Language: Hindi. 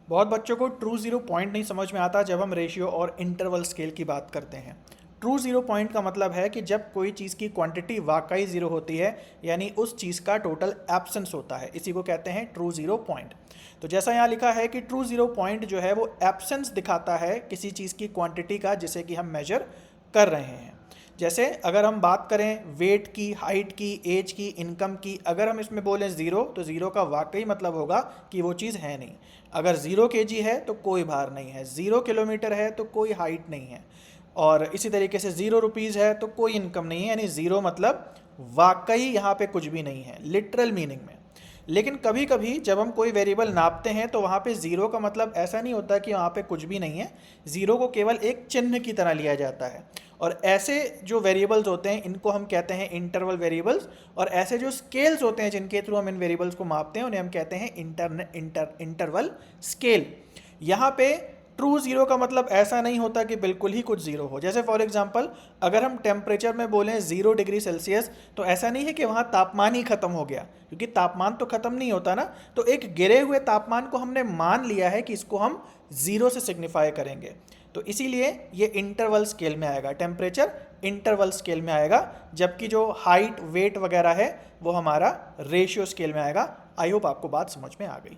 बहुत बच्चों को ट्रू ज़ीरो पॉइंट नहीं समझ में आता जब हम रेशियो और इंटरवल स्केल की बात करते हैं। ट्रू ज़ीरो पॉइंट का मतलब है कि जब कोई चीज़ की क्वांटिटी वाकई ज़ीरो होती है, यानी उस चीज़ का टोटल एब्सेंस होता है, इसी को कहते हैं ट्रू ज़ीरो पॉइंट। तो जैसा यहाँ लिखा है कि ट्रू ज़ीरो पॉइंट जो है वो एब्सेंस दिखाता है किसी चीज़ की क्वांटिटी का जिसे कि हम मेजर कर रहे हैं। जैसे अगर हम बात करें वेट की, हाइट की, एज की, इनकम की, अगर हम इसमें बोलें ज़ीरो तो ज़ीरो का वाकई मतलब होगा कि वो चीज़ है नहीं। अगर 0 kg है तो कोई भार नहीं है, 0 किलोमीटर है तो कोई हाइट नहीं है, और इसी तरीके से 0 रुपीज़ है तो कोई इनकम नहीं है, यानी ज़ीरो मतलब वाकई यहाँ पे कुछ भी नहीं है लिटरल मीनिंग में। लेकिन कभी कभी जब हम कोई वेरिएबल नापते हैं तो वहाँ पे ज़ीरो का मतलब ऐसा नहीं होता कि वहाँ पे कुछ भी नहीं है, ज़ीरो को केवल एक चिन्ह की तरह लिया जाता है। और ऐसे जो वेरिएबल्स होते हैं इनको हम कहते हैं इंटरवल वेरिएबल्स, और ऐसे जो स्केल्स होते हैं जिनके थ्रू हम इन वेरिएबल्स को मापते हैं उन्हें हम कहते हैं इंटरवल स्केल। यहाँ पे ट्रू ज़ीरो का मतलब ऐसा नहीं होता कि बिल्कुल ही कुछ ज़ीरो हो। जैसे फॉर एग्जांपल अगर हम टेम्परेचर में बोलें 0 डिग्री सेल्सियस तो ऐसा नहीं है कि वहाँ तापमान ही ख़त्म हो गया, क्योंकि तापमान तो ख़त्म नहीं होता ना। तो एक गिरे हुए तापमान को हमने मान लिया है कि इसको हम ज़ीरो से सिग्निफाई करेंगे, तो इसीलिए ये इंटरवल स्केल में आएगा, टेम्परेचर इंटरवल स्केल में आएगा, जबकि जो हाइट वेट वगैरह है वो हमारा रेशियो स्केल में आएगा। आई होप आपको बात समझ में आ गई।